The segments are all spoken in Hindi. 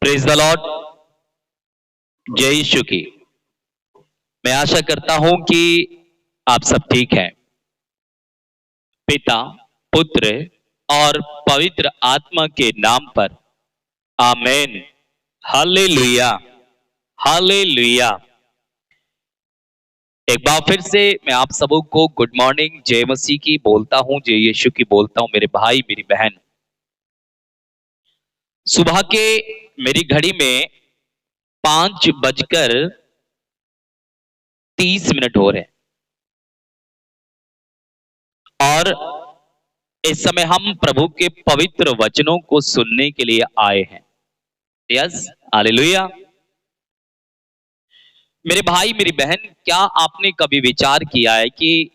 Praise the Lord. जय यीशु की। मैं आशा करता हूं कि आप सब ठीक हैं। पिता, पुत्र और पवित्र आत्मा के नाम पर आमेन। Hallelujah, hallelujah. एक बार फिर से मैं आप सबों को गुड मॉर्निंग, जय मसीह की बोलता हूं, जय यीशु की बोलता हूं। मेरे भाई, मेरी बहन, सुबह के मेरी घड़ी में 5:30 हो रहे हैं और इस समय हम प्रभु के पवित्र वचनों को सुनने के लिए आए हैं। Yes, hallelujah. मेरे भाई, मेरी बहन, क्या आपने कभी विचार किया है कि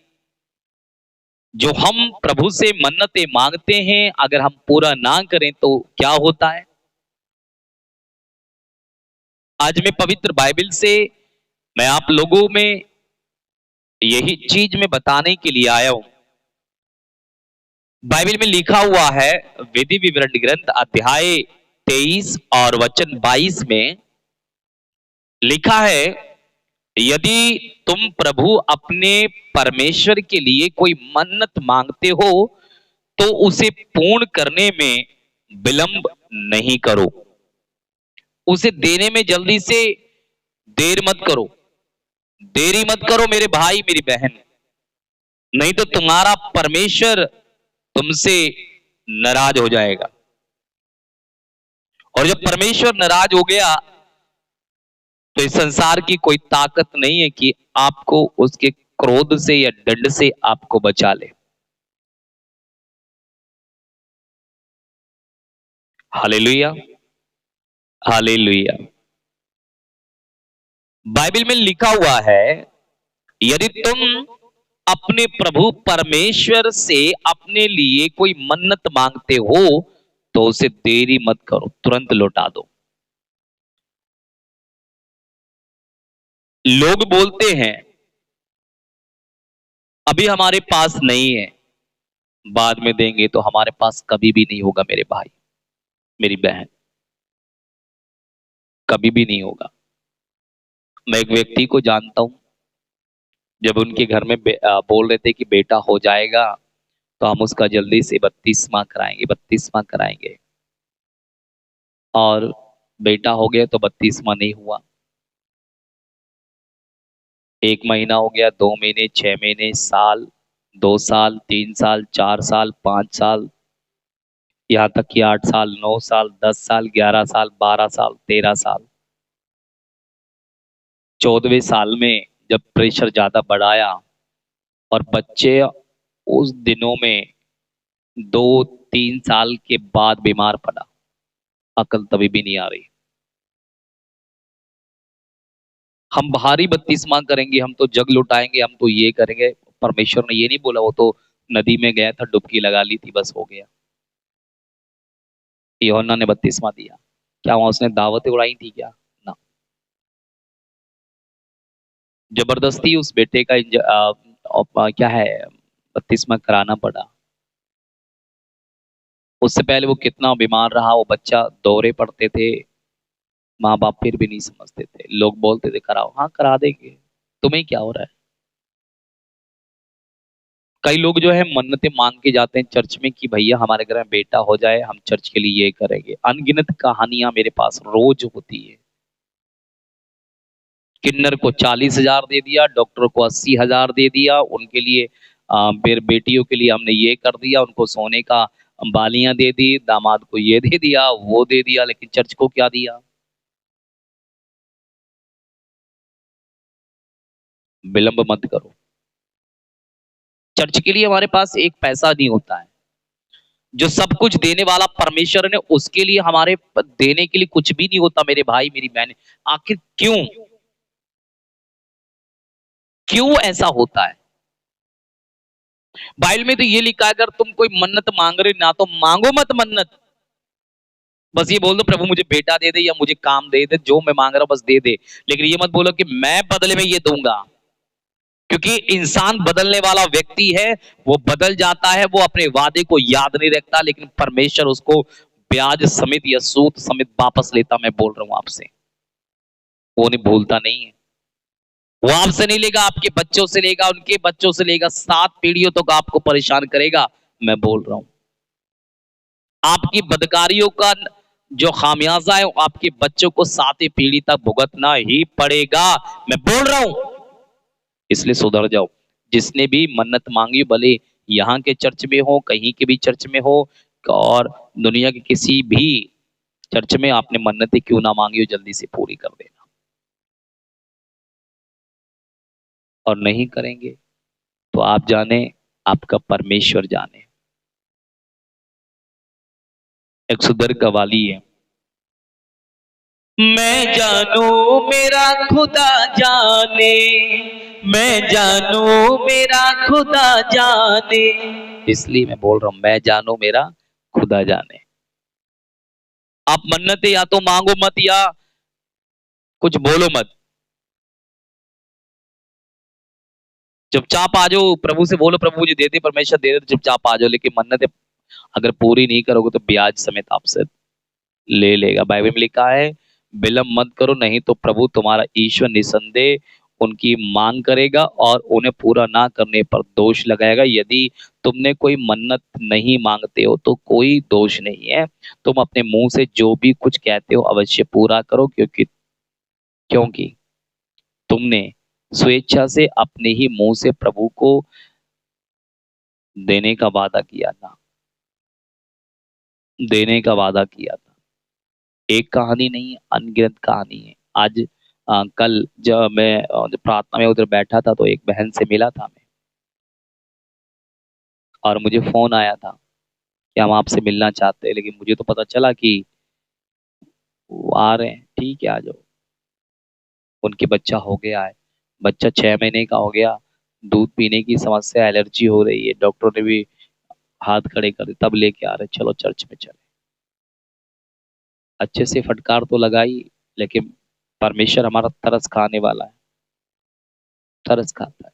जो हम प्रभु से मन्नतें मांगते हैं, अगर हम पूरा ना करें तो क्या होता है? आज मैं पवित्र बाइबल से मैं आप लोगों में यही चीज मैं बताने के लिए आया हूं। बाइबल में लिखा हुआ है, विधि विवरण ग्रंथ अध्याय 23 और वचन 22 में लिखा है, यदि तुम प्रभु अपने परमेश्वर के लिए कोई मन्नत मांगते हो तो उसे पूर्ण करने में विलंब नहीं करो। उसे देने में जल्दी से देर मत करो, देरी मत करो मेरे भाई, मेरी बहन। नहीं तो तुम्हारा परमेश्वर तुमसे नाराज हो जाएगा। और जब परमेश्वर नाराज हो गया तो इस संसार की कोई ताकत नहीं है कि आपको उसके क्रोध से या दंड से आपको बचा ले। Hallelujah, hallelujah. बाइबल में लिखा हुआ है, यदि तुम अपने प्रभु परमेश्वर से अपने लिए कोई मन्नत मांगते हो तो उसे देरी मत करो, तुरंत लौटा दो। लोग बोलते हैं अभी हमारे पास नहीं है, बाद में देंगे, तो हमारे पास कभी भी नहीं होगा मेरे भाई, मेरी बहन, कभी भी नहीं होगा। मैं एक व्यक्ति को जानता हूं, जब उनके घर में बोल रहे थे कि बेटा हो जाएगा तो हम उसका जल्दी से बपतिस्मा कराएंगे, बपतिस्मा कराएंगे, और बेटा हो गया तो बपतिस्मा नहीं हुआ। 1 महीना हो गया, 2 महीने, 6 महीने, साल, 2 साल, 3 साल, 4 साल, 5 साल, यहाँ तक कि 8 साल, 9 साल, 10 साल, 11 साल, 12 साल, 13 साल। 14वें साल में जब प्रेशर ज्यादा बढ़ाया और बच्चे उस दिनों में 2-3 साल के बाद बीमार पड़ा, अकल तभी भी नहीं आ रही। हम भारी बपतिस्मा करेंगे, हम तो जग लुटाएंगे, हम तो ये करेंगे। परमेश्वर ने ये नहीं बोला, वो तो नदी में गया था, डुबकी लगा ली थी, बस हो गया। यूहन्ना ने बपतिस्मा दिया, क्या वहां उसने दावतें उड़ाई थी क्या? ना। जबरदस्ती उस बेटे का क्या है, बपतिस्मा कराना पड़ा। उससे पहले वो कितना बीमार रहा, वो बच्चा, दौरे पड़ते थे, माँ बाप फिर भी नहीं समझते थे। लोग बोलते थे कराओ, हाँ करा देंगे, तुम्हें क्या हो रहा है। कई लोग जो है मन्नतें मांग के जाते हैं चर्च में कि भैया हमारे घर में बेटा हो जाए, हम चर्च के लिए ये करेंगे। अनगिनत कहानियां मेरे पास रोज होती है। किन्नर को 40,000 दे दिया, डॉक्टर को 80,000 दे दिया, उनके लिए फिर बेटियों के लिए हमने ये कर दिया, उनको सोने का बालियां दे दी, दामाद को ये दे दिया, वो दे दिया, लेकिन चर्च को क्या दिया? विलंब मत करो। चर्च के लिए हमारे पास एक पैसा नहीं होता है। जो सब कुछ देने वाला परमेश्वर ने, उसके लिए हमारे देने के लिए कुछ भी नहीं होता मेरे भाई, मेरी बहन। आखिर क्यों, क्यों ऐसा होता है? बाइबल में तो ये लिखा है, अगर तुम कोई मन्नत मांग रहे ना तो मांगो मत मन्नत। बस ये बोल दो, प्रभु मुझे बेटा दे दे या मुझे काम दे दे, जो मैं मांग रहा हूं बस दे दे। लेकिन ये मत बोलो कि मैं बदले में ये दूंगा, क्योंकि इंसान बदलने वाला व्यक्ति है। वो बदल जाता है, वो अपने वादे को याद नहीं रखता, लेकिन परमेश्वर उसको ब्याज समेत या सूद समेत वापस लेता, मैं बोल रहा हूं आपसे। वो नहीं भूलता नहीं है। वो आपसे नहीं लेगा, आपके बच्चों से लेगा, उनके बच्चों से लेगा, 7 पीढ़ियों तक आपको परेशान करेगा। मैं बोल रहा हूं आपकी बदकारियों का जो खामियाजा है वो आपके बच्चों को 7 पीढ़ी तक भुगतना ही पड़ेगा। मैं बोल रहा हूं, इसलिए सुधर जाओ। जिसने भी मन्नत मांगी, भले यहाँ के चर्च में हो, कहीं के भी चर्च में हो, और दुनिया के किसी भी चर्च में आपने मन्नतें क्यों ना मांगी हो, जल्दी से पूरी कर देना। और नहीं करेंगे तो आप जाने, आपका परमेश्वर जाने। एक सुंदर कवाली है, मैं जानू मेरा खुदा जाने, मैं जानू मेरा खुदा जाने। इसलिए मैं बोल रहा हूं, मैं जानू मेरा खुदा जाने। आप मन्नतें या तो मांगो मत, या कुछ बोलो मत, चुपचाप आ जाओ, प्रभु से बोलो प्रभु मुझे दे दे, परमेश्वर दे दे, तो चुपचाप आ जाओ। लेकिन मन्नतें अगर पूरी नहीं करोगे तो ब्याज समेत आपसे ले लेगा। बाइबल में लिखा है, विलंब मत करो, नहीं तो प्रभु तुम्हारा ईश्वर निसंदेह उनकी मांग करेगा और उन्हें पूरा ना करने पर दोष लगाएगा। यदि तुमने कोई मन्नत नहीं मांगते हो तो कोई दोष नहीं है। तुम अपने मुंह से जो भी कुछ कहते हो अवश्य पूरा करो, क्योंकि क्योंकि तुमने स्वेच्छा से अपने ही मुंह से प्रभु को देने का वादा किया था, देने का वादा किया था। एक कहानी नहीं, अनगिनत कहानी है। आज कल जब मैं जब प्रार्थना में उधर बैठा था तो एक बहन से मिला था मैं, और मुझे फोन आया था कि हम आपसे मिलना चाहते हैं। लेकिन मुझे तो पता चला कि वो आ रहे हैं, ठीक है आ जाओ। उनके बच्चा हो गया है, बच्चा 6 महीने का हो गया, दूध पीने की समस्या, एलर्जी हो रही है, डॉक्टर ने भी हाथ खड़े कर दिए, तब लेके आ रहे चलो चर्च में चले। अच्छे से फटकार तो लगाई, लेकिन परमेश्वर हमारा तरस खाने वाला है, तरस खाता है।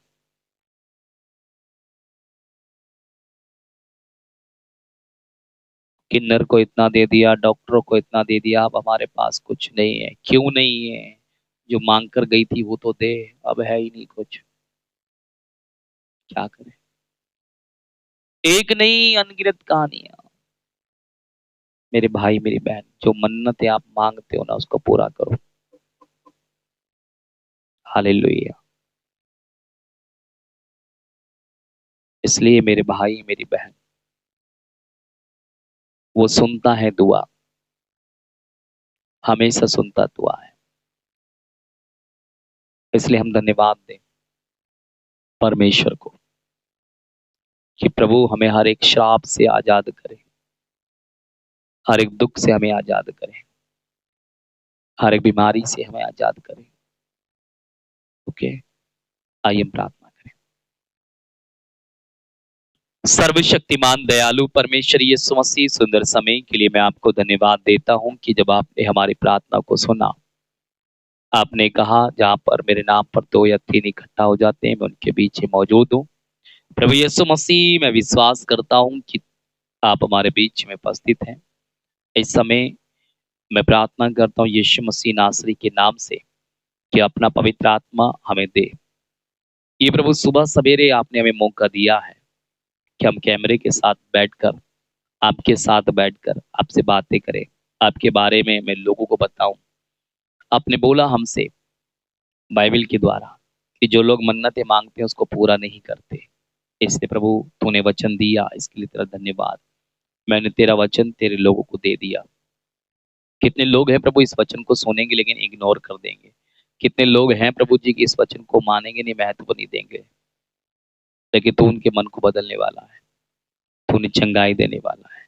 किन्नर को इतना दे दिया, डॉक्टरों को इतना दे दिया, अब हमारे पास कुछ नहीं है। क्यों नहीं है? जो मांग कर गई थी वो तो दे, अब है ही नहीं कुछ, क्या करें। एक नहीं, अनगिनत कहानियां। मेरे भाई मेरी बहन, जो मन्नतें आप मांगते हो ना उसको पूरा करो। हालेलुया। इसलिए मेरे भाई मेरी बहन, वो सुनता है दुआ, हमेशा सुनता दुआ है। इसलिए हम धन्यवाद दें परमेश्वर को कि प्रभु हमें हर एक श्राप से आजाद करे, हर एक दुख से हमें आजाद करे, हर एक बीमारी से हमें आजाद करे। ओके, आइए हम प्रार्थना करें। सर्वशक्तिमान दयालु परमेश्वर यीशु मसीह, सुंदर समय के लिए मैं आपको धन्यवाद देता हूं कि जब आपने हमारी प्रार्थना को सुना। आपने कहा जहां पर मेरे नाम पर 2 या 3 इकट्ठा हो जाते हैं मैं उनके बीच में मौजूद हूँ। प्रभु यीशु मसीह, मैं विश्वास करता हूँ कि आप हमारे बीच में उपस्थित हैं। इस समय मैं प्रार्थना करता हूँ यीशु मसीह नासरी के नाम से कि अपना पवित्र आत्मा हमें दे। ये प्रभु सुबह सवेरे आपने हमें मौका दिया है कि हम कैमरे के साथ बैठकर, आपके साथ बैठकर आपसे बातें करें, आपके बारे में मैं लोगों को बताऊं। आपने बोला हमसे बाइबल के द्वारा कि जो लोग मन्नतें मांगते हैं उसको पूरा नहीं करते। इसलिए प्रभु तूने वचन दिया, इसके लिए तेरा धन्यवाद। मैंने तेरा वचन तेरे लोगों को दे दिया। कितने लोग हैं प्रभु इस वचन को सुनेंगे लेकिन इग्नोर कर देंगे। कितने लोग हैं प्रभु जी की इस वचन को मानेंगे नहीं, महत्व नहीं देंगे। लेकिन तू उनके मन को बदलने वाला है, तू उन्हें चंगाई देने वाला है।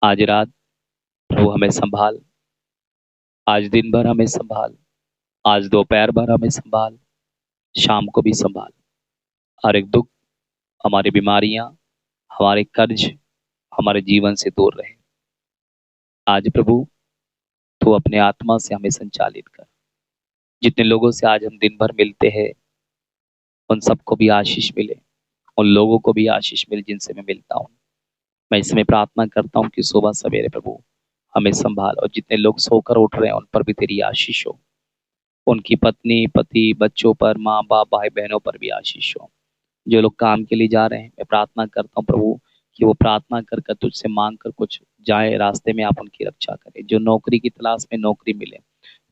आज रात प्रभु हमें संभाल, आज दिन भर हमें संभाल, आज दोपहर भर हमें संभाल, शाम को भी संभाल। हर एक दुख, हमारी बीमारियां, हमारे कर्ज हमारे जीवन से दूर रहे। आज प्रभु तू अपने आत्मा से हमें संचालित कर। जितने लोगों से आज हम दिन भर मिलते हैं उन सबको भी आशीष मिले, उन लोगों को भी आशीष मिले जिनसे मैं मिलता हूँ। मैं इसमें प्रार्थना करता हूँ कि सुबह सवेरे प्रभु हमें संभाल, और जितने लोग सोकर उठ रहे हैं उन पर भी तेरी आशीष हो, उनकी पत्नी पति बच्चों पर, माँ बाप भाई बहनों पर भी आशीष हो। जो लोग काम के लिए जा रहे हैं, मैं प्रार्थना करता हूँ प्रभु कि वो प्रार्थना कर कर तुझसे मांग कर कुछ जाए, रास्ते में आप उनकी रक्षा करें। जो नौकरी की तलाश में नौकरी मिले,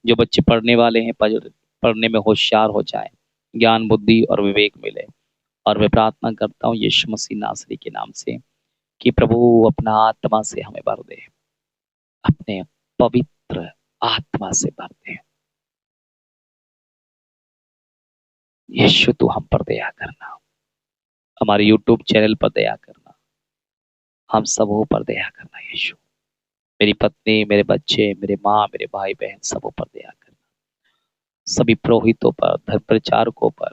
जो बच्चे पढ़ने वाले हैं पढ़ने में होशियार हो जाए, ज्ञान बुद्धि और विवेक मिले। और मैं प्रार्थना करता हूँ यीशु मसीह नासरी के नाम से कि प्रभु अपना आत्मा से हमें भर दे, अपने पवित्र आत्मा से भर दे। यीशु तू हम पर दया करना, हमारे यूट्यूब चैनल पर दया करना, हम सबों पर दया करना यीशु। मेरी पत्नी, मेरे बच्चे, मेरे माँ, मेरे भाई बहन, सबों पर दया करना। सभी पुरोहितों पर, धर्म प्रचारकों पर,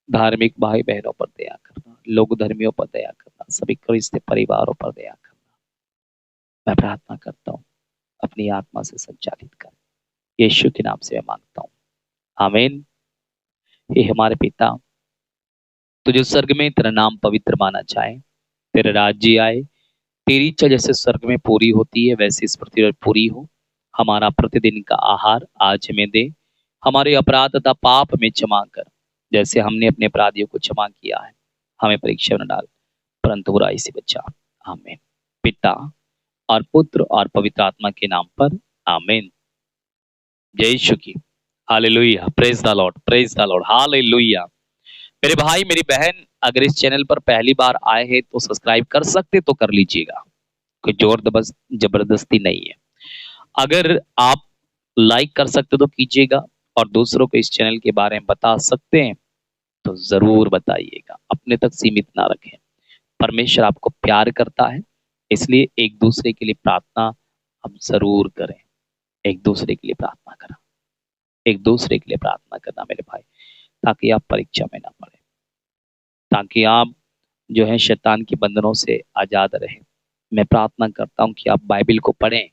धार्मिक भाई बहनों पर दया करना, लोक धर्मियों पर दया करना, सभी क्रिस्तीय परिवारों पर दया करना। मैं प्रार्थना करता हूँ अपनी आत्मा से संचालित कर, यीशु के नाम से मैं मांगता हूँ, आमीन। हे हमारे पिता, तुझे स्वर्ग में तेरा नाम पवित्र माना जाए, तेरा राज्य आए, तेरी इच्छा जैसे स्वर्ग में पूरी होती है वैसे इस पृथ्वी पर पूरी हो। हमारा प्रतिदिन का आहार आज हमें दे, हमारे अपराध तथा पाप में क्षमा कर, जैसे हमने अपने अपराधियों को क्षमा किया है। हमें परीक्षा में न डाल, परंतु बुराई से बचा। आमीन। पिता और पुत्र और पवित्र आत्मा के नाम पर, आमीन। जय यीशु की। Hallelujah, praise the Lord, praise the Lord, hallelujah. मेरे भाई मेरी बहन, अगर इस चैनल पर पहली बार आए हैं तो सब्सक्राइब कर सकते तो कर लीजिएगा, कोई जोर जबरदस्ती नहीं है। अगर आप लाइक कर सकते तो कीजिएगा, और दूसरों को इस चैनल के बारे में बता सकते हैं तो जरूर बताइएगा, अपने तक सीमित ना रखें। परमेश्वर आपको प्यार करता है, इसलिए एक दूसरे के लिए प्रार्थना हम जरूर करें। एक दूसरे के लिए प्रार्थना करना, एक दूसरे के लिए प्रार्थना करना मेरे भाई, ताकि आप परीक्षा में ना पड़े, ताकि आप जो है शैतान के बंधनों से आजाद रहे। मैं प्रार्थना करता हूँ कि आप बाइबल को पढ़ें।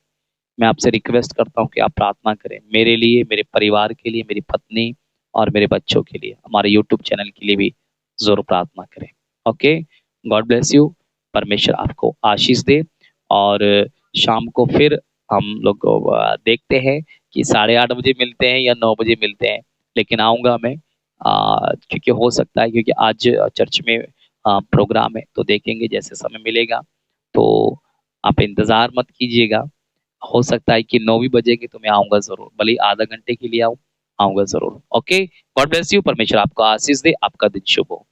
मैं आपसे रिक्वेस्ट करता हूँ कि आप प्रार्थना करें मेरे लिए, मेरे परिवार के लिए, मेरी पत्नी और मेरे बच्चों के लिए, हमारे यूट्यूब चैनल के लिए भी जरूर प्रार्थना करें। Okay, God bless you. परमेश्वर आपको आशीष दे। और शाम को फिर हम लोग देखते हैं कि 8:30 बजे मिलते हैं या 9 बजे मिलते हैं, लेकिन आऊँगा मैं, क्योंकि हो सकता है, क्योंकि आज चर्च में प्रोग्राम है, तो देखेंगे जैसे समय मिलेगा। तो आप इंतज़ार मत कीजिएगा, हो सकता है कि 9 भी बजेंगे तो मैं आऊँगा ज़रूर, भले ही आधा घंटे के लिए आऊँगा ज़रूर। Okay, God bless you. परमेश्वर आपको आशीष दे, आपका दिन शुभ हो।